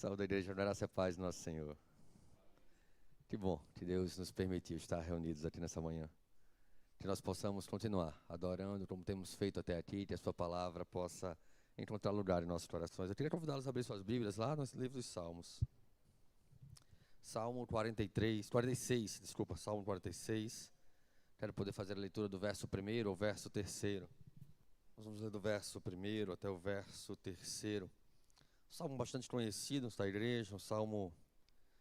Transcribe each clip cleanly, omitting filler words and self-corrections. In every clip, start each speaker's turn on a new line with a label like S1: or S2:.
S1: Saúde a igreja, graça e paz do nosso Senhor. Que bom que Deus nos permitiu estar reunidos aqui nessa manhã. Que nós possamos continuar adorando como temos feito até aqui, que a sua palavra possa encontrar lugar em nossos corações. Eu queria convidá-los a abrir suas Bíblias lá no livro dos Salmos. Salmo 46, Salmo 46. Quero poder fazer a leitura do verso 1º ao verso 3º. Nós vamos ler do verso 1º até o verso 3º. Um salmo bastante conhecido da igreja, um salmo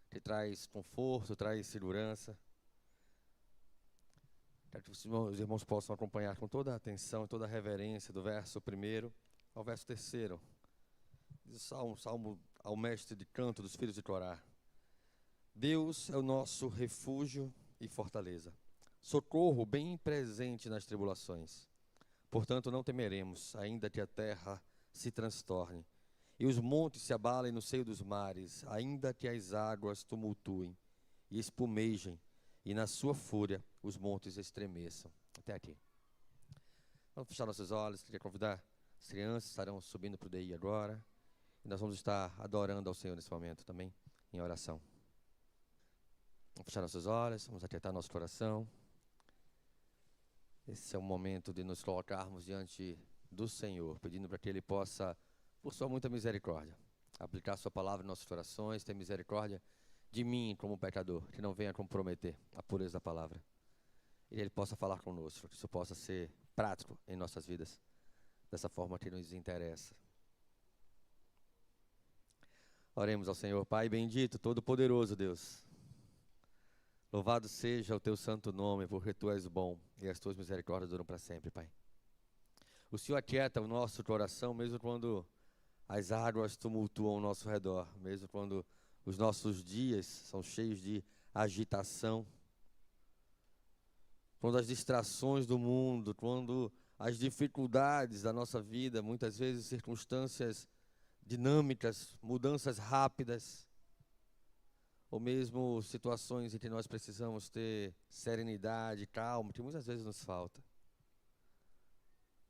S1: que traz conforto, traz segurança. Quero que os irmãos possam acompanhar com toda a atenção e toda a reverência do verso 1º ao verso 3º. Diz o salmo ao mestre de canto dos filhos de Corá. Deus é o nosso refúgio e fortaleza, socorro bem presente nas tribulações. Portanto, não temeremos, ainda que a terra se transtorne e os montes se abalem no seio dos mares, ainda que as águas tumultuem e espumejem, e na sua fúria os montes estremeçam. Até aqui. Vamos fechar nossos olhos. Queria convidar as crianças, estarão subindo para o DI agora. E nós vamos estar adorando ao Senhor nesse momento também, em oração. Vamos fechar nossos olhos, vamos aquietar nosso coração. Esse é o momento de nos colocarmos diante do Senhor, pedindo para que Ele possa, por sua muita misericórdia, aplicar sua palavra em nossos corações, ter misericórdia de mim como pecador, que não venha comprometer a pureza da palavra. E Ele possa falar conosco, que isso possa ser prático em nossas vidas, dessa forma que nos interessa. Oremos ao Senhor. Pai bendito, todo-poderoso Deus, louvado seja o teu santo nome, porque tu és bom e as tuas misericórdias duram para sempre, Pai. O Senhor aquieta o nosso coração, mesmo quando as águas tumultuam ao nosso redor, mesmo quando os nossos dias são cheios de agitação, quando as distrações do mundo, quando as dificuldades da nossa vida, muitas vezes circunstâncias dinâmicas, mudanças rápidas, ou mesmo situações em que nós precisamos ter serenidade, calma, que muitas vezes nos falta.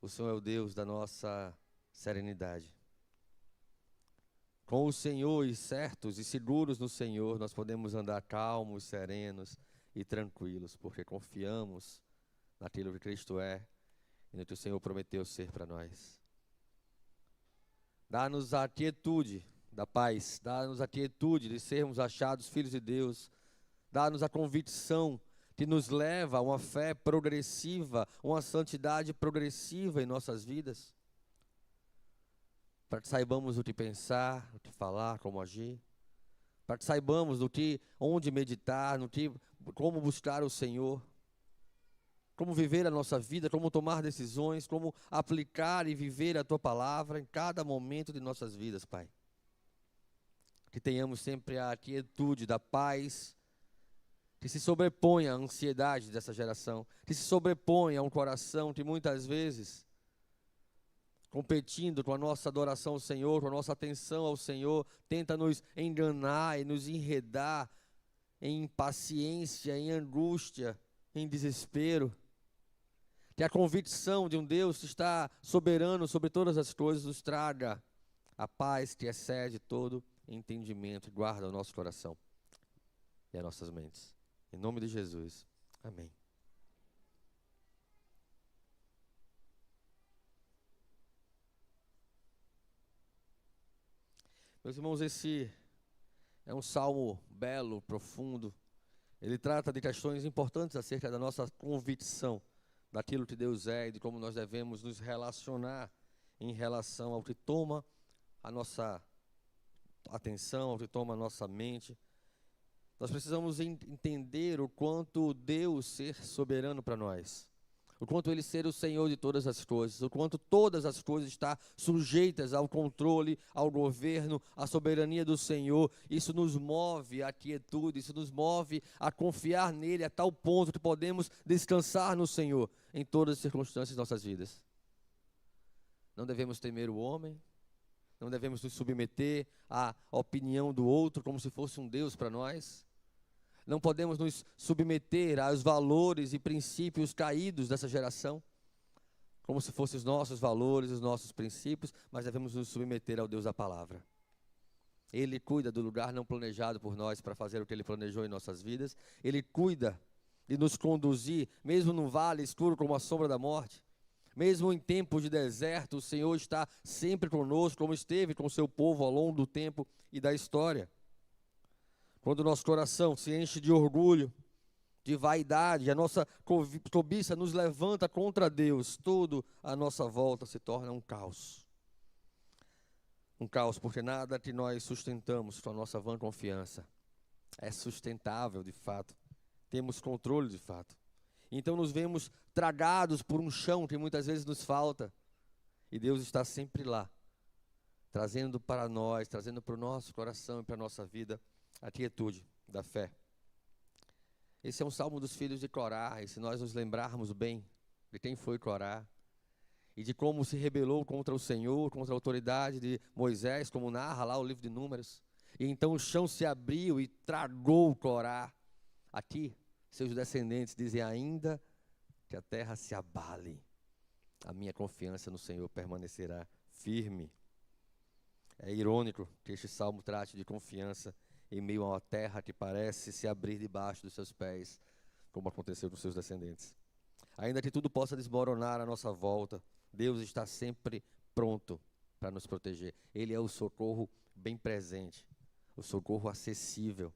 S1: O Senhor é o Deus da nossa serenidade. Com o Senhor e certos e seguros no Senhor, nós podemos andar calmos, serenos e tranquilos, porque confiamos naquilo que Cristo é e no que o Senhor prometeu ser para nós. Dá-nos a quietude da paz, dá-nos a quietude de sermos achados filhos de Deus, dá-nos a convicção que nos leva a uma fé progressiva, uma santidade progressiva em nossas vidas, para que saibamos o que pensar, o que falar, como agir, para que saibamos onde meditar, como buscar o Senhor, como viver a nossa vida, como tomar decisões, como aplicar e viver a Tua palavra em cada momento de nossas vidas, Pai. Que tenhamos sempre a quietude da paz, que se sobrepõe à ansiedade dessa geração, que se sobrepõe a um coração que muitas vezes, competindo com a nossa adoração ao Senhor, com a nossa atenção ao Senhor, tenta nos enganar e nos enredar em impaciência, em angústia, em desespero. Que a convicção de um Deus que está soberano sobre todas as coisas nos traga a paz que excede todo entendimento e guarda o nosso coração e as nossas mentes. Em nome de Jesus. Amém. Meus irmãos, esse é um salmo belo, profundo. Ele trata de questões importantes acerca da nossa convicção, daquilo que Deus é e de como nós devemos nos relacionar em relação ao que toma a nossa atenção, ao que toma a nossa mente. Nós precisamos entender o quanto Deus ser soberano para nós, o quanto Ele ser o Senhor de todas as coisas, o quanto todas as coisas estão sujeitas ao controle, ao governo, à soberania do Senhor. Isso nos move à quietude, isso nos move a confiar nele a tal ponto que podemos descansar no Senhor em todas as circunstâncias de nossas vidas. Não devemos temer o homem, não devemos nos submeter à opinião do outro como se fosse um Deus para nós. Não podemos nos submeter aos valores e princípios caídos dessa geração, como se fossem os nossos valores, os nossos princípios, mas devemos nos submeter ao Deus da palavra. Ele cuida do lugar não planejado por nós para fazer o que Ele planejou em nossas vidas. Ele cuida de nos conduzir, mesmo num vale escuro como a sombra da morte. Mesmo em tempos de deserto, o Senhor está sempre conosco, como esteve com o seu povo ao longo do tempo e da história. Quando o nosso coração se enche de orgulho, de vaidade, a nossa cobiça nos levanta contra Deus, tudo à nossa volta se torna um caos. Um caos, porque nada que nós sustentamos com a nossa vã confiança é sustentável de fato. Temos controle de fato. Então nos vemos tragados por um chão que muitas vezes nos falta. E Deus está sempre lá, trazendo para nós, trazendo para o nosso coração e para a nossa vida a quietude da fé. Esse é um salmo dos filhos de Corá, e se nós nos lembrarmos bem de quem foi Corá, e de como se rebelou contra o Senhor, contra a autoridade de Moisés, como narra lá o livro de Números. E então o chão se abriu e tragou Corá. Aqui, seus descendentes dizem: ainda que a terra se abale, a minha confiança no Senhor permanecerá firme. É irônico que este salmo trate de confiança em meio a uma terra que parece se abrir debaixo dos seus pés, como aconteceu com seus descendentes. Ainda que tudo possa desmoronar à nossa volta, Deus está sempre pronto para nos proteger. Ele é o socorro bem presente, o socorro acessível.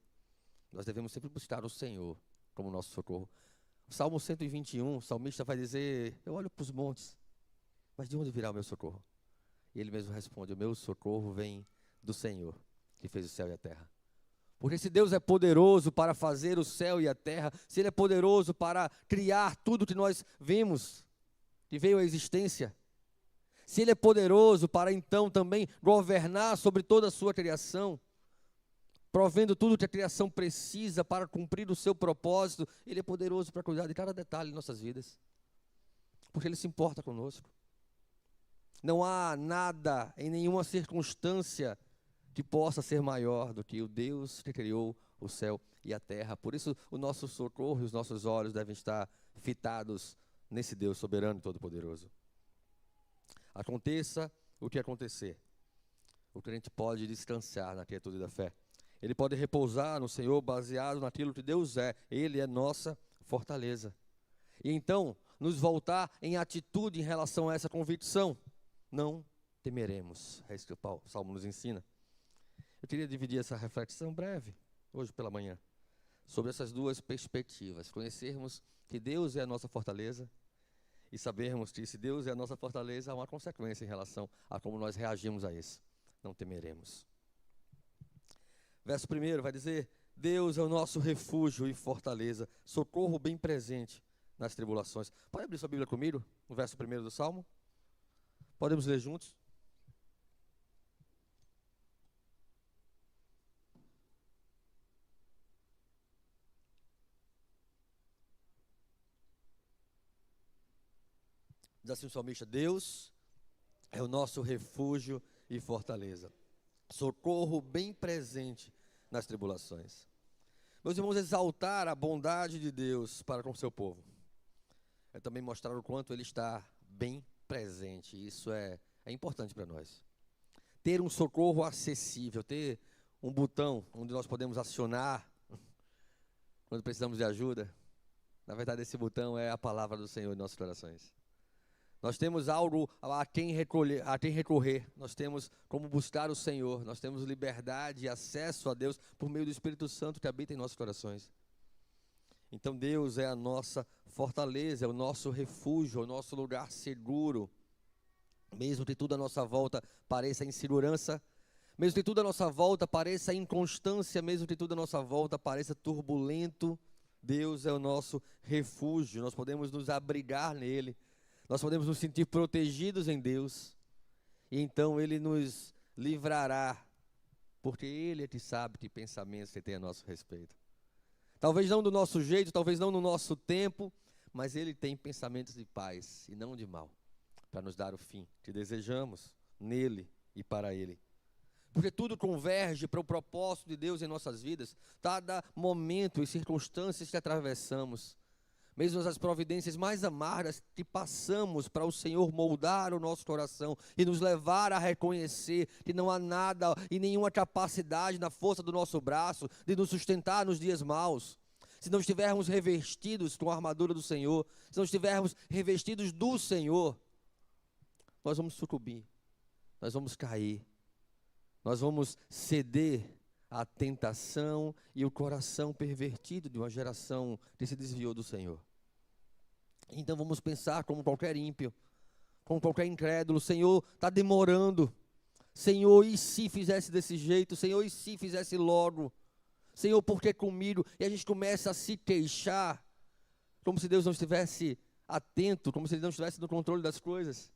S1: Nós devemos sempre buscar o Senhor como nosso socorro. O Salmo 121, o salmista vai dizer: eu olho para os montes, mas de onde virá o meu socorro? E ele mesmo responde: o meu socorro vem do Senhor, que fez o céu e a terra. Porque se Deus é poderoso para fazer o céu e a terra, se Ele é poderoso para criar tudo que nós vemos, que veio à existência, se Ele é poderoso para então também governar sobre toda a sua criação, provendo tudo que a criação precisa para cumprir o seu propósito, Ele é poderoso para cuidar de cada detalhe de nossas vidas, porque Ele se importa conosco. Não há nada, em nenhuma circunstância, que possa ser maior do que o Deus que criou o céu e a terra. Por isso, o nosso socorro e os nossos olhos devem estar fitados nesse Deus soberano e todo-poderoso. Aconteça o que acontecer, o crente pode descansar na quietude da fé. Ele pode repousar no Senhor baseado naquilo que Deus é. Ele é nossa fortaleza. E então, nos voltar em atitude em relação a essa convicção. Não temeremos. É isso que o Salmo nos ensina. Eu queria dividir essa reflexão breve, hoje pela manhã, sobre essas duas perspectivas. Conhecermos que Deus é a nossa fortaleza e sabermos que se Deus é a nossa fortaleza, há uma consequência em relação a como nós reagimos a isso. Não temeremos. Verso 1 vai dizer: Deus é o nosso refúgio e fortaleza, socorro bem presente nas tribulações. Pode abrir sua Bíblia comigo, no verso 1 do Salmo? Podemos ler juntos? Diz assim o salmista: Deus é o nosso refúgio e fortaleza, socorro bem presente nas tribulações. Meus irmãos, exaltar a bondade de Deus para com o seu povo é também mostrar o quanto Ele está bem presente. Isso é importante para nós. Ter um socorro acessível, ter um botão onde nós podemos acionar quando precisamos de ajuda. Na verdade, esse botão é a palavra do Senhor em nossos corações. Nós temos algo a quem recorrer, nós temos como buscar o Senhor, nós temos liberdade e acesso a Deus por meio do Espírito Santo que habita em nossos corações. Então Deus é a nossa fortaleza, é o nosso refúgio, é o nosso lugar seguro. Mesmo que tudo à nossa volta pareça insegurança, mesmo que tudo à nossa volta pareça inconstância, mesmo que tudo à nossa volta pareça turbulento, Deus é o nosso refúgio, nós podemos nos abrigar nele. Nós podemos nos sentir protegidos em Deus, e então Ele nos livrará, porque Ele é que sabe que pensamentos Ele tem a nosso respeito. Talvez não do nosso jeito, talvez não no nosso tempo, mas Ele tem pensamentos de paz e não de mal, para nos dar o fim que desejamos nele e para Ele. Porque tudo converge para o propósito de Deus em nossas vidas, cada momento e circunstâncias que atravessamos. mesmo as providências mais amargas que passamos para o Senhor moldar o nosso coração e nos levar a reconhecer que não há nada e nenhuma capacidade na força do nosso braço de nos sustentar nos dias maus. Se não estivermos revestidos com a armadura do Senhor, se não estivermos revestidos do Senhor, nós vamos sucumbir, nós vamos cair, nós vamos ceder à tentação e o coração pervertido de uma geração que se desviou do Senhor. Então vamos pensar como qualquer ímpio, como qualquer incrédulo: Senhor, está demorando. Senhor, e se fizesse desse jeito? Senhor, e se fizesse logo? Senhor, por que comigo? E a gente começa a se queixar, como se Deus não estivesse atento, como se Ele não estivesse no controle das coisas.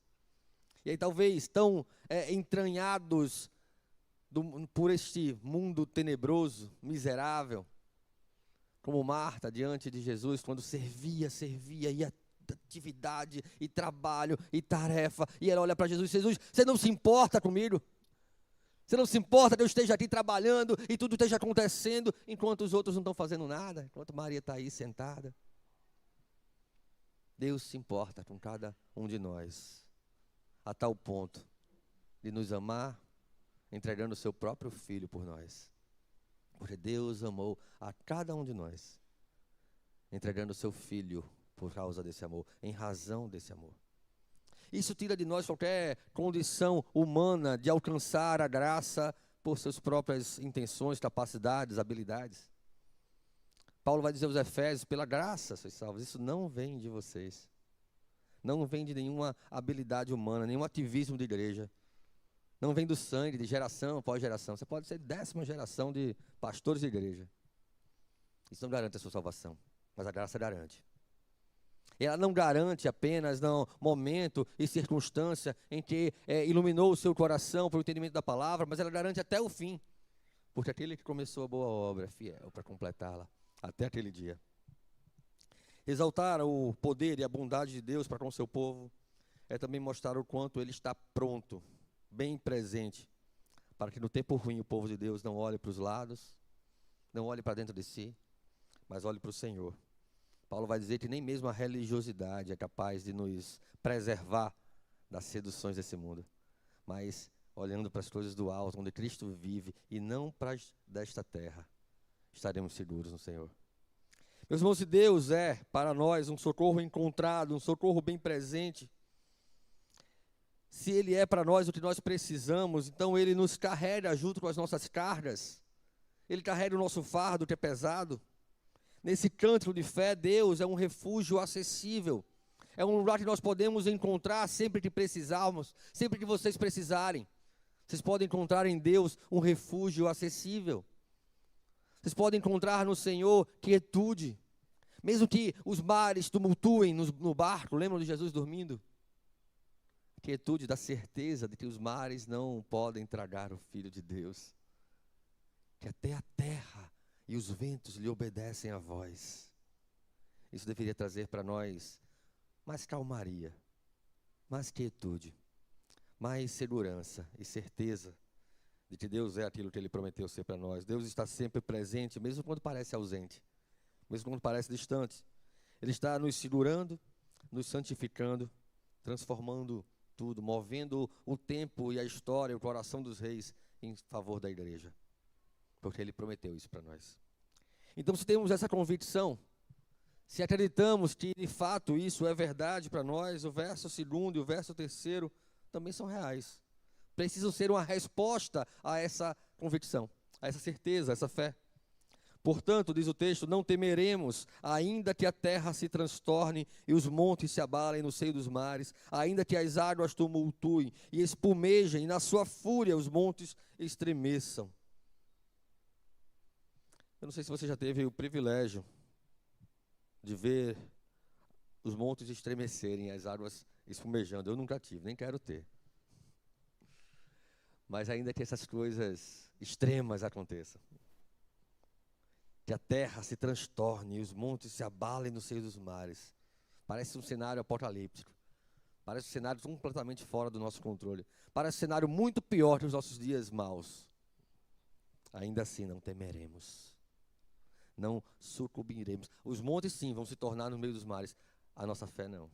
S1: E aí talvez tão entranhados por este mundo tenebroso, miserável, como Marta diante de Jesus, quando servia, e atividade, e trabalho, e tarefa, e ela olha para Jesus: Jesus, você não se importa comigo? Você não se importa que eu esteja aqui trabalhando e tudo esteja acontecendo, enquanto os outros não estão fazendo nada, enquanto Maria está aí sentada? Deus se importa com cada um de nós, a tal ponto de nos amar, entregando o seu próprio Filho por nós. Porque Deus amou a cada um de nós, entregando o seu Filho por causa desse amor, em razão desse amor. Isso tira de nós qualquer condição humana de alcançar a graça por suas próprias intenções, capacidades, habilidades. Paulo vai dizer aos Efésios: pela graça sois salvos. Isso não vem de vocês. Não vem de nenhuma habilidade humana, nenhum ativismo de igreja. Não vem do sangue, de geração após geração. Você pode ser 10ª geração de pastores de igreja. Isso não garante a sua salvação, mas a graça garante. E ela não garante apenas no momento e circunstância em que iluminou o seu coração para o entendimento da palavra, mas ela garante até o fim. Porque aquele que começou a boa obra é fiel para completá-la até aquele dia. Exaltar o poder e a bondade de Deus para com o seu povo é também mostrar o quanto Ele está pronto, bem presente, para que no tempo ruim o povo de Deus não olhe para os lados, não olhe para dentro de si, mas olhe para o Senhor. Paulo vai dizer que nem mesmo a religiosidade é capaz de nos preservar das seduções desse mundo, mas olhando para as coisas do alto, onde Cristo vive, e não para as desta terra, estaremos seguros no Senhor. Meus irmãos, se Deus é para nós um socorro encontrado, um socorro bem presente, se Ele é para nós o que nós precisamos, então Ele nos carrega junto com as nossas cargas, Ele carrega o nosso fardo que é pesado. Nesse cântico de fé, Deus é um refúgio acessível, é um lugar que nós podemos encontrar sempre que precisarmos, sempre que vocês precisarem. Vocês podem encontrar em Deus um refúgio acessível. Vocês podem encontrar no Senhor quietude, mesmo que os mares tumultuem no barco. Lembram de Jesus dormindo? Quietude da certeza de que os mares não podem tragar o Filho de Deus, que até a terra e os ventos lhe obedecem à voz. Isso deveria trazer para nós mais calmaria, mais quietude, mais segurança e certeza de que Deus é aquilo que Ele prometeu ser para nós. Deus está sempre presente, mesmo quando parece ausente, mesmo quando parece distante. Ele está nos segurando, nos santificando, transformando tudo, movendo o tempo e a história, o coração dos reis em favor da igreja, porque Ele prometeu isso para nós. Então, se temos essa convicção, se acreditamos que de fato isso é verdade para nós, o verso 2 e o verso 3 também são reais. Precisam ser uma resposta a essa convicção, a essa certeza, a essa fé. Portanto, diz o texto, não temeremos, ainda que a terra se transtorne e os montes se abalem no seio dos mares, ainda que as águas tumultuem e espumejem, e na sua fúria os montes estremeçam. Eu não sei se você já teve o privilégio de ver os montes estremecerem, as águas espumejando. Eu nunca tive, nem quero ter. Mas ainda que essas coisas extremas aconteçam, que a terra se transtorne e os montes se abalem no seio dos mares, parece um cenário apocalíptico, parece um cenário completamente fora do nosso controle, parece um cenário muito pior que os nossos dias maus. Ainda assim não temeremos, não sucumbiremos. Os montes sim vão se tornar no meio dos mares, a nossa fé não.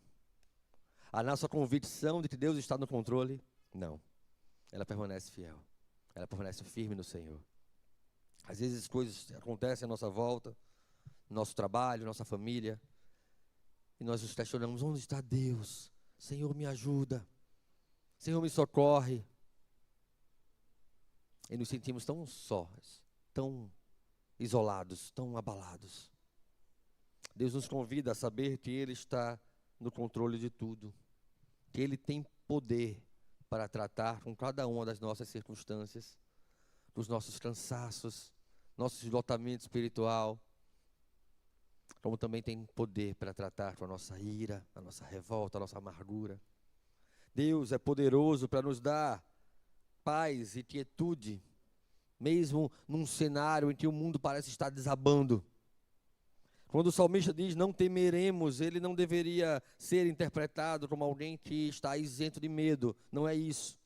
S1: A nossa convicção de que Deus está no controle, não. Ela permanece fiel, ela permanece firme no Senhor. Às vezes coisas acontecem à nossa volta, no nosso trabalho, nossa família, e nós nos questionamos: onde está Deus? Senhor, me ajuda, Senhor, me socorre. E nos sentimos tão sós, tão isolados, tão abalados. Deus nos convida a saber que Ele está no controle de tudo, que Ele tem poder para tratar com cada uma das nossas circunstâncias, dos nossos cansaços, nosso esgotamento espiritual, como também tem poder para tratar com a nossa ira, a nossa revolta, a nossa amargura. Deus é poderoso para nos dar paz e quietude, mesmo num cenário em que o mundo parece estar desabando. Quando o salmista diz não temeremos, ele não deveria ser interpretado como alguém que está isento de medo. Não é isso.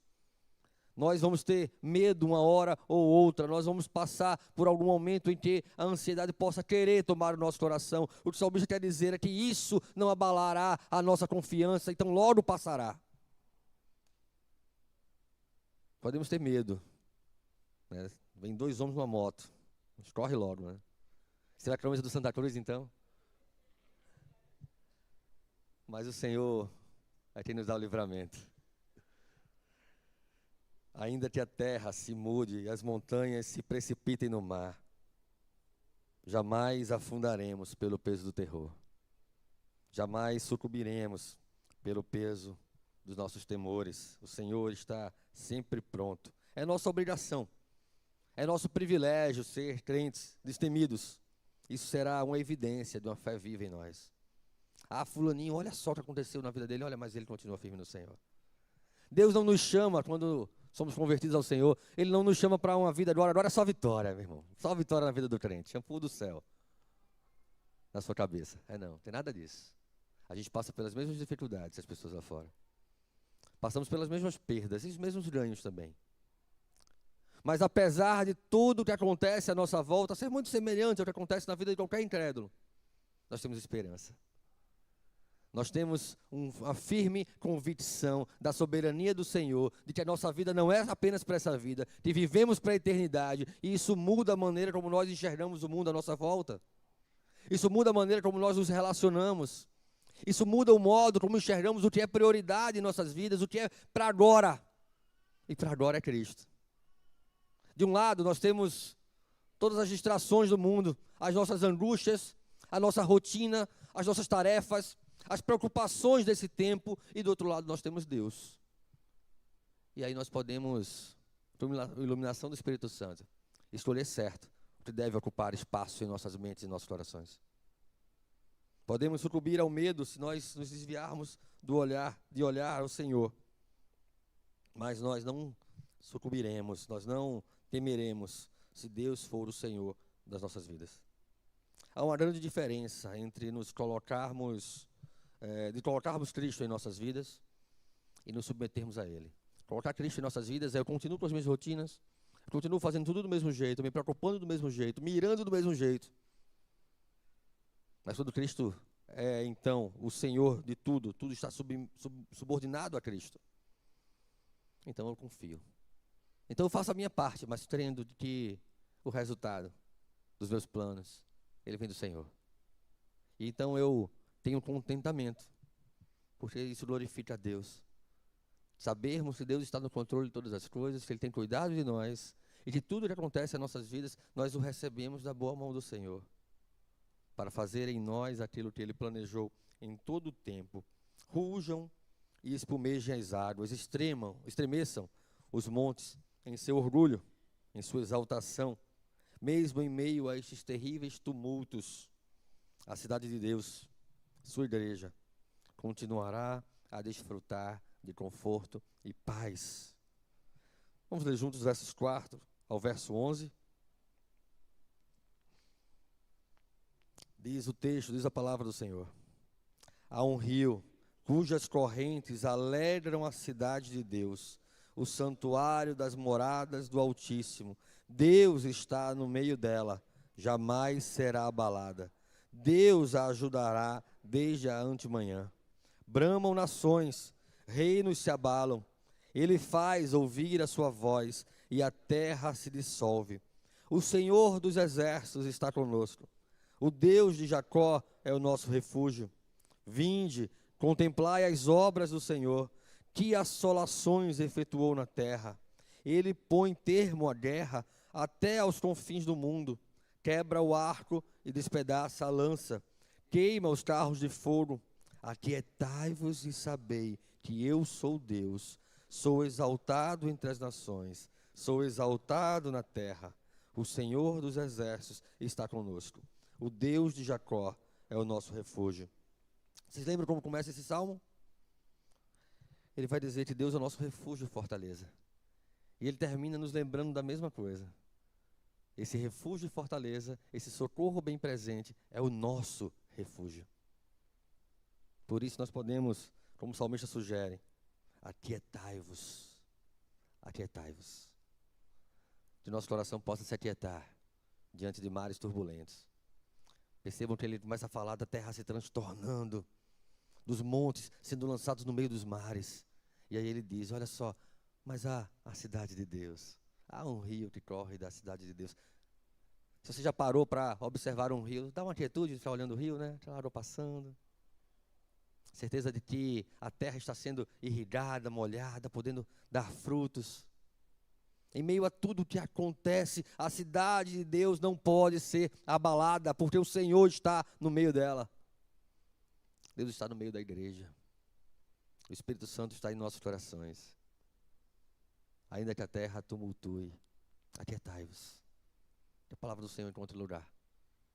S1: Nós vamos ter medo uma hora ou outra, nós vamos passar por algum momento em que a ansiedade possa querer tomar o nosso coração. O que o salmista quer dizer é que isso não abalará a nossa confiança, então logo passará. Podemos ter medo, né? Vem 2 homens numa moto, a gente corre logo, né? Será que é a camisa do Santa Cruz, então? Mas o Senhor é quem nos dá o livramento. Ainda que a terra se mude e as montanhas se precipitem no mar, jamais afundaremos pelo peso do terror. Jamais sucumbiremos pelo peso dos nossos temores. O Senhor está sempre pronto. É nossa obrigação, é nosso privilégio ser crentes destemidos. Isso será uma evidência de uma fé viva em nós. Ah, fulaninho, olha só o que aconteceu na vida dele, olha, mas ele continua firme no Senhor. Deus não nos chama quando somos convertidos ao Senhor, Ele não nos chama para uma vida agora é só vitória, meu irmão. Só vitória na vida do crente, shampoo do céu na sua cabeça. Não tem nada disso. A gente passa pelas mesmas dificuldades, as pessoas lá fora. Passamos pelas mesmas perdas e os mesmos ganhos também. Mas apesar de tudo que acontece à nossa volta ser muito semelhante ao que acontece na vida de qualquer incrédulo, nós temos esperança. Nós temos uma firme convicção da soberania do Senhor, de que a nossa vida não é apenas para essa vida, que vivemos para a eternidade, e isso muda a maneira como nós enxergamos o mundo à nossa volta. Isso muda a maneira como nós nos relacionamos. Isso muda o modo como enxergamos o que é prioridade em nossas vidas, o que é para agora. E para agora é Cristo. De um lado, nós temos todas as distrações do mundo, as nossas angústias, a nossa rotina, as nossas tarefas, as preocupações desse tempo, e do outro lado nós temos Deus. E aí nós podemos, por iluminação do Espírito Santo, escolher certo o que deve ocupar espaço em nossas mentes e nossos corações. Podemos sucumbir ao medo se nós nos desviarmos de olhar ao Senhor. Mas nós não sucumbiremos, nós não temeremos se Deus for o Senhor das nossas vidas. Há uma grande diferença entre nos colocarmos Cristo em nossas vidas e nos submetermos a Ele. Colocar Cristo em nossas vidas eu continuo com as minhas rotinas, eu continuo fazendo tudo do mesmo jeito, me preocupando do mesmo jeito, mirando do mesmo jeito. Mas quando Cristo é, então, o Senhor de tudo, tudo está subordinado a Cristo. Então eu confio. Então eu faço a minha parte, mas crendo de que o resultado dos meus planos, ele vem do Senhor. E então eu tenho contentamento, porque isso glorifica a Deus. Sabermos que Deus está no controle de todas as coisas, que Ele tem cuidado de nós, e que tudo que acontece em nossas vidas, nós o recebemos da boa mão do Senhor, para fazer em nós aquilo que Ele planejou em todo o tempo. Rujam e espumejem as águas, estremeçam os montes em seu orgulho, em sua exaltação, mesmo em meio a estes terríveis tumultos. A cidade de Deus, sua igreja, continuará a desfrutar de conforto e paz. Vamos ler juntos os versos 4 ao verso 11. Diz o texto, diz a palavra do Senhor: há um rio cujas correntes alegram a cidade de Deus, o santuário das moradas do Altíssimo. Deus está no meio dela, jamais será abalada. Deus a ajudará desde a antemanhã. Bramam nações, reinos se abalam. Ele faz ouvir a sua voz e a terra se dissolve. O Senhor dos exércitos está conosco. O Deus de Jacó é o nosso refúgio. Vinde, contemplai as obras do Senhor, que assolações efetuou na terra. Ele põe termo à guerra até aos confins do mundo. Quebra o arco e despedaça a lança. Queima os carros de fogo. Aquietai-vos e sabei que eu sou Deus. Sou exaltado entre as nações. Sou exaltado na terra. O Senhor dos exércitos está conosco. O Deus de Jacó é o nosso refúgio. Vocês lembram como começa esse salmo? Ele vai dizer que Deus é o nosso refúgio e fortaleza. E ele termina nos lembrando da mesma coisa. Esse refúgio e fortaleza, esse socorro bem presente, é o nosso refúgio. Por isso nós podemos, como o salmista sugere, aquietai-vos, aquietai-vos. Que nosso coração possa se aquietar diante de mares turbulentos. Percebam que ele começa a falar da terra se transtornando, dos montes sendo lançados no meio dos mares. E aí ele diz, olha só, mas há a cidade de Deus. Há um rio que corre da cidade de Deus. Se você já parou para observar um rio, dá uma quietude de ficar olhando o rio, né? Claro, passando. Certeza de que a terra está sendo irrigada, molhada, podendo dar frutos. Em meio a tudo que acontece, a cidade de Deus não pode ser abalada, porque o Senhor está no meio dela. Deus está no meio da igreja. O Espírito Santo está em nossos corações. Ainda que a terra tumultue, aquietai-vos. Que a palavra do Senhor encontre lugar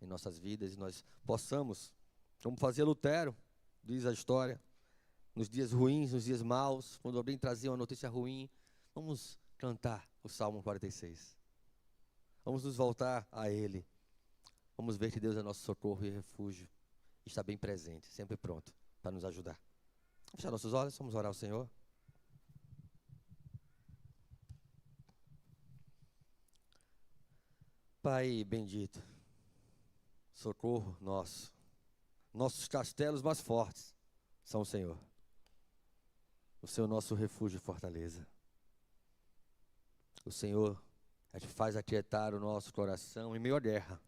S1: em nossas vidas e nós possamos, como fazia Lutero, diz a história, nos dias ruins, nos dias maus, quando alguém trazia uma notícia ruim, vamos cantar o Salmo 46. Vamos nos voltar a Ele. Vamos ver que Deus é nosso socorro e refúgio. Está bem presente, sempre pronto para nos ajudar. Vamos fechar nossos olhos, vamos orar ao Senhor. Pai bendito, socorro nosso. Nossos castelos mais fortes são o Senhor. O Senhor nosso refúgio e fortaleza. O Senhor é que faz aquietar o nosso coração em meio à guerra,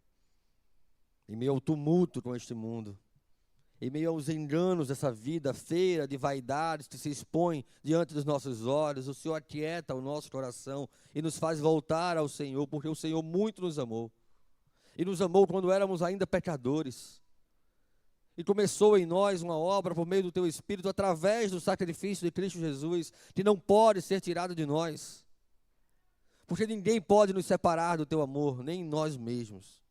S1: em meio ao tumulto com este mundo, em meio aos enganos dessa vida feia de vaidades que se expõe diante dos nossos olhos. O Senhor aquieta o nosso coração e nos faz voltar ao Senhor, porque o Senhor muito nos amou. E nos amou quando éramos ainda pecadores. E começou em nós uma obra por meio do Teu Espírito, através do sacrifício de Cristo Jesus, que não pode ser tirado de nós. Porque ninguém pode nos separar do Teu amor, nem nós mesmos,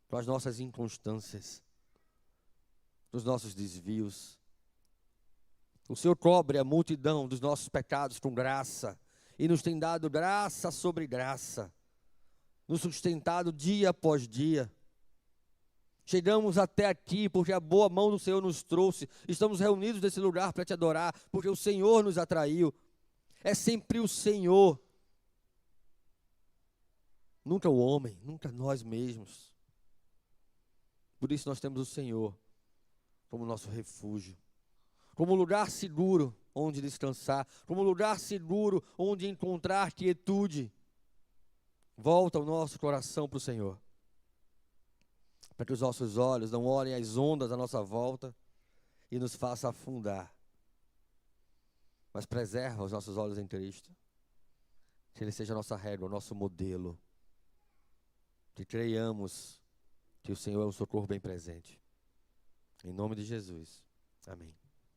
S1: com as nossas inconstâncias, dos nossos desvios. O Senhor cobre a multidão dos nossos pecados com graça, e nos tem dado graça sobre graça, nos sustentado dia após dia. Chegamos até aqui porque a boa mão do Senhor nos trouxe. Estamos reunidos nesse lugar para Te adorar, porque o Senhor nos atraiu. É sempre o Senhor. Nunca o homem, nunca nós mesmos. Por isso nós temos o Senhor como nosso refúgio, como lugar seguro onde descansar, como lugar seguro onde encontrar quietude. Volta o nosso coração para o Senhor, para que os nossos olhos não olhem as ondas à nossa volta e nos faça afundar, mas preserva os nossos olhos em Cristo, que Ele seja a nossa régua, o nosso modelo, que creiamos que o Senhor é um socorro bem presente. Em nome de Jesus. Amém.